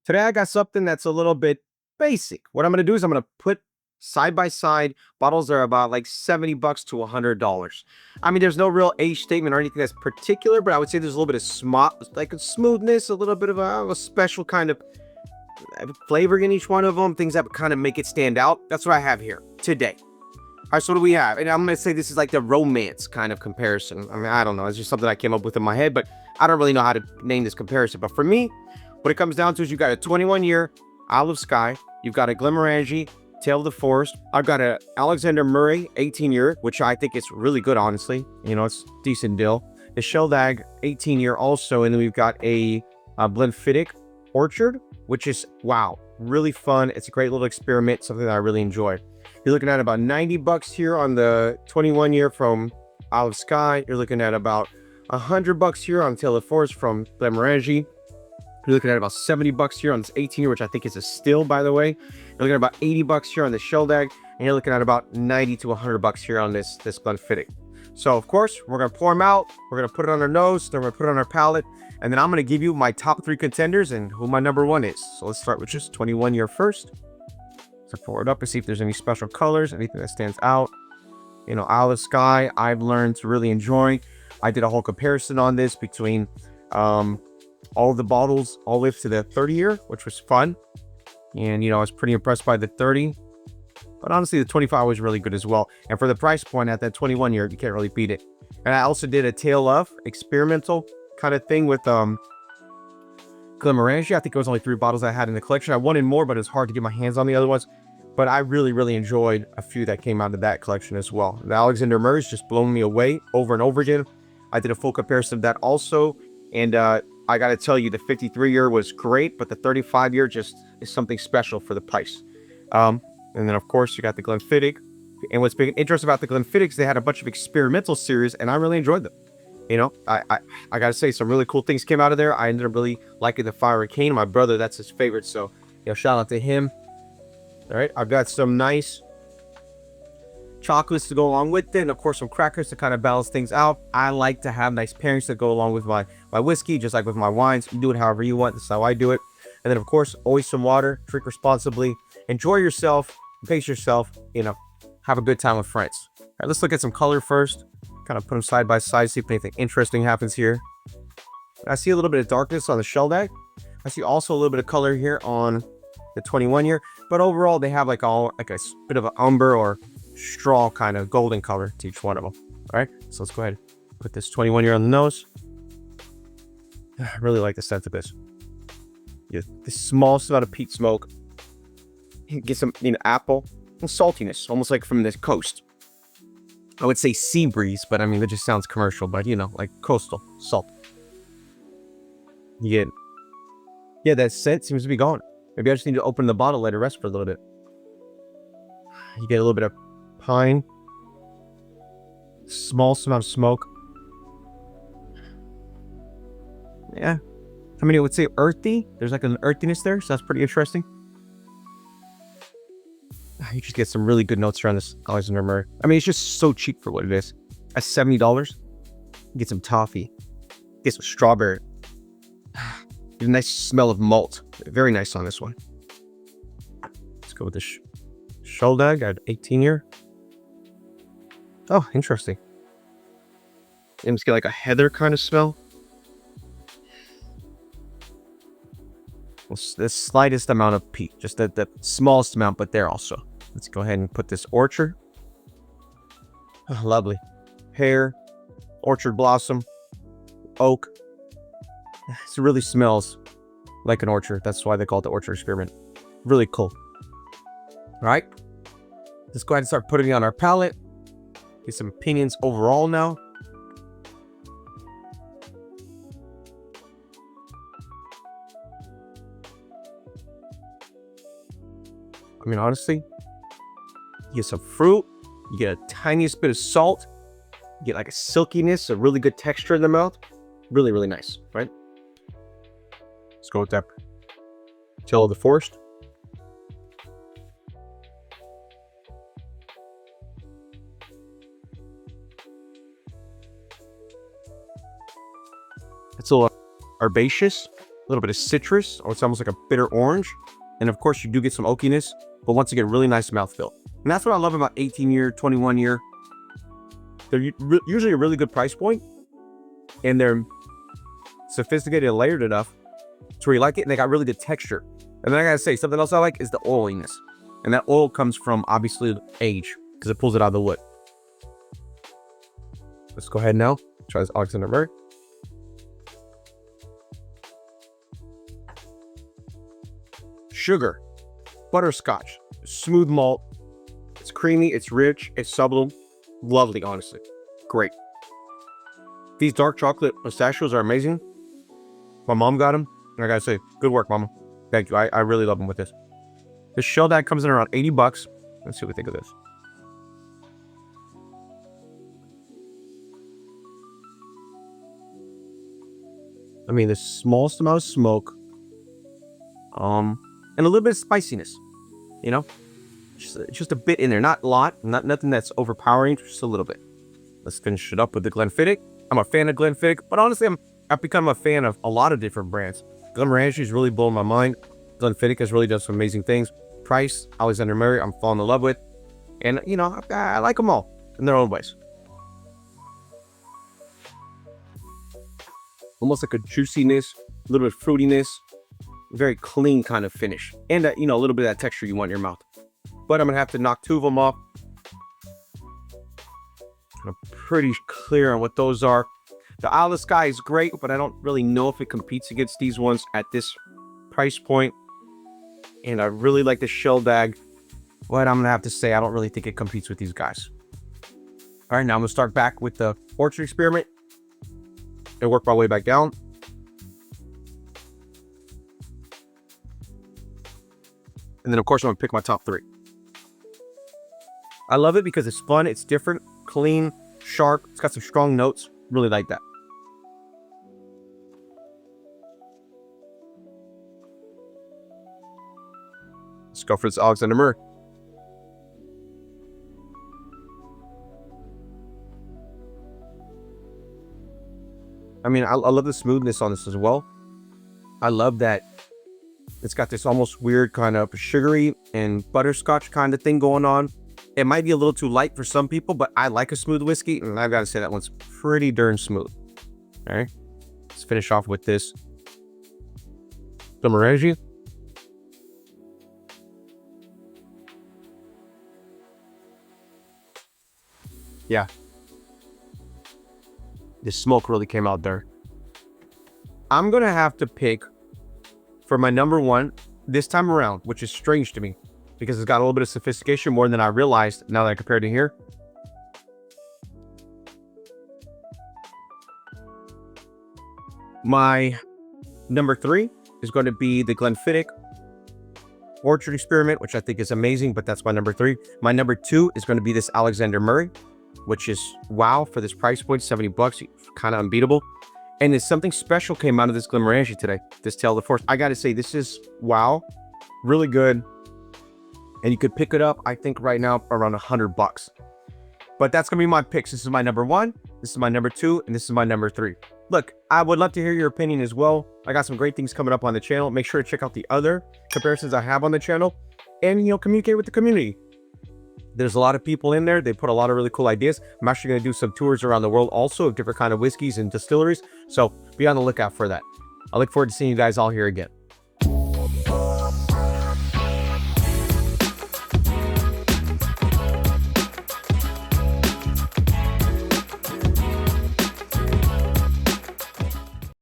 Today I got something that's a little bit basic. What I'm going to do is I'm going to put side by side bottles that are about like $70 to $100. I mean, there's no real age statement or anything that's particular, but I would say there's a little bit of like a smoothness, a little bit of a special kind of flavor in each one of them, things that kind of make it stand out. That's what I have here today. All right, so what do we have? And I'm going to say this is like the romance kind of comparison. I mean, I don't know. It's just something I came up with in my head, but I don't really know how to name this comparison. But for me, what it comes down to is you got a 21-year Isle of Skye. You've got a Glenmorangie Tale of the Forest. I've got a Alexander Murray 18-year, which I think is really good, honestly. You know, it's a decent deal. The Shieldaig 18-year also. And then we've got a Glenfiddich Orchard, which is, wow, really fun. It's a great little experiment, something that I really enjoy. You're looking at about $90 here on the 21-year from Isle of Skye. You're looking at about $100 here on Tale of the Forest from Glenmorangie. You're looking at about $70 here on this 18-year, which I think is a still, by the way. You're looking at about $80 here on the Shieldaig, and you're looking at about $90 to $100 here on this Glenfiddich. So, of course, we're going to pour them out. We're going to put it on our nose. Then we're going to put it on our palate. And then I'm going to give you my top 3 contenders and who my number 1 is. So let's start with just 21-year first. So pour it up and see if there's any special colors, anything that stands out. You know, Isle of Skye, I've learned to really enjoy. I did a whole comparison on this between all of the bottles all the way to the 30-year, which was fun. And, you know, I was pretty impressed by the 30. But honestly, the 25 was really good as well. And for the price point at that 21-year, you can't really beat it. And I also did a Tale of experimental kind of thing with Glenmorangie. I think it was only 3 bottles I had in the collection. I wanted more, but it's hard to get my hands on the other ones. But I really, really enjoyed a few that came out of that collection as well. The Alexander Murray's just blown me away over and over again. I did a full comparison of that also. And I got to tell you, the 53-year was great, but the 35-year just is something special for the price. And then, of course, you got the Glenfiddich. And what's been interesting about the Glenfiddichs, they had a bunch of experimental series, and I really enjoyed them. You know, I got to say, some really cool things came out of there. I ended up really liking the Fire Cane. My brother, that's his favorite, so, you know, shout out to him. All right, I've got some nice chocolates to go along with it, and of course some crackers to kind of balance things out. I like to have nice pairings that go along with my whiskey, just like with my wines. You do it however you want. That's how I do it. And then, of course, always some water. Drink responsibly. Enjoy yourself. Pace yourself. You know, have a good time with friends. All right, let's look at some color first. Kind of put them side by side, see if anything interesting happens here. I see a little bit of darkness on the Shieldaig. I see also a little bit of color here on the 21-year. But overall, they have like a bit of an umber or straw kind of golden color to each one of them. All right, so let's go ahead and put this 21-year on the nose. I really like the scent of this. Yeah, the smallest amount of peat smoke. Get some, you know, apple and saltiness, almost like from the coast. I would say sea breeze, but I mean, it just sounds commercial, but you know, like coastal salt. You get, yeah, that scent seems to be gone. Maybe I just need to open the bottle, let it rest for a little bit. You get a little bit of pine, small amount of smoke. Yeah, I mean, I would say earthy. There's like an earthiness there, so that's pretty interesting. You just get some really good notes around this Alexander Murray. I mean, it's just so cheap for what it is. At $70, you get some toffee, get some strawberry. Get a nice smell of malt. Very nice on this one. Let's go with this Shieldaig at 18-year. Oh, interesting. And let's get like a heather kind of smell. Well, the slightest amount of peat, just the smallest amount, but there also. Let's go ahead and put this orchard. Oh, lovely. Pear, orchard blossom, oak. It really smells like an orchard. That's why they call it the Orchard Experiment. Really cool. All right. Let's go ahead and start putting it on our palate. Get some opinions overall now. I mean, honestly, you get some fruit, you get a tiniest bit of salt, you get like a silkiness, a really good texture in the mouth. Really, really nice, right? Let's go with that Tale of the Forest. It's a little herbaceous, little bit of citrus, or it's almost like a bitter orange. And of course, you do get some oakiness, but once again, really nice mouthfeel. And that's what I love about 18 year, 21 year. They're usually a really good price point, and they're sophisticated and layered enough to where you like it, and they got really good texture. And then I gotta say, something else I like is the oiliness. And that oil comes from, obviously, age, because it pulls it out of the wood. Let's go ahead now. Try this Alexander Murray. Sugar, butterscotch, smooth malt. It's creamy, it's rich, it's subtle. Lovely, honestly. Great. These dark chocolate pistachios are amazing. My mom got them, and I gotta say, good work, Mama. Thank you. I really love them with this. This Shieldaig comes in around 80 bucks. Let's see what we think of this. I mean, the smallest amount of smoke, and a little bit of spiciness, you know, just a bit in there, not a lot, nothing that's overpowering, just a little bit. Let's finish it up with the Glenfiddich. I'm a fan of Glenfiddich, but honestly, I've become a fan of a lot of different brands. Glenmorangie is really blowing my mind. Glenfiddich has really done some amazing things. Price, Alexander Murray, I'm falling in love with, and you know, I like them all in their own ways. Almost like a juiciness, a little bit of fruitiness, very clean kind of finish, and you know, a little bit of that texture you want in your mouth. But I'm gonna have to knock two of them off. I'm pretty clear on what those are. The Isle of Skye is great, but I don't really know if it competes against these ones at this price point. And I really like the Shieldaig, but I'm gonna have to say I don't really think it competes with these guys. All right, now I'm gonna start back with the Orchard Experiment and work my way back down. And then of course I'm gonna pick my top three. I love it because it's fun, it's different, clean, sharp, it's got some strong notes. Really like that. Let's go for this Alexander Murray. I mean, I love the smoothness on this as well. I love that it's got this almost weird kind of sugary and butterscotch kind of thing going on. It might be a little too light for some people, but I like a smooth whiskey, and I've got to say that one's pretty darn smooth. All right, let's finish off with this Glenmorangie. Yeah, the smoke really came out there. I'm gonna have to pick for my number one this time around, which is strange to me because it's got a little bit of sophistication more than I realized now that I compared to here. My number three is going to be the Glenfiddich Orchard Experiment, which I think is amazing, but that's my number three. My number two is going to be this Alexander Murray, which is wow for this price point, 70 bucks, kind of unbeatable. And there's something special came out of this Glenmorangie today, this Tale of the Forest. I got to say, this is wow, really good. And you could pick it up, I think right now, around 100 bucks. But that's going to be my picks. This is my number one, this is my number two, and this is my number three. Look, I would love to hear your opinion as well. I got some great things coming up on the channel. Make sure to check out the other comparisons I have on the channel and, you know, communicate with the community. There's a lot of people in there. They put a lot of really cool ideas. I'm actually going to do some tours around the world also of different kind of whiskeys and distilleries. So be on the lookout for that. I look forward to seeing you guys all here again.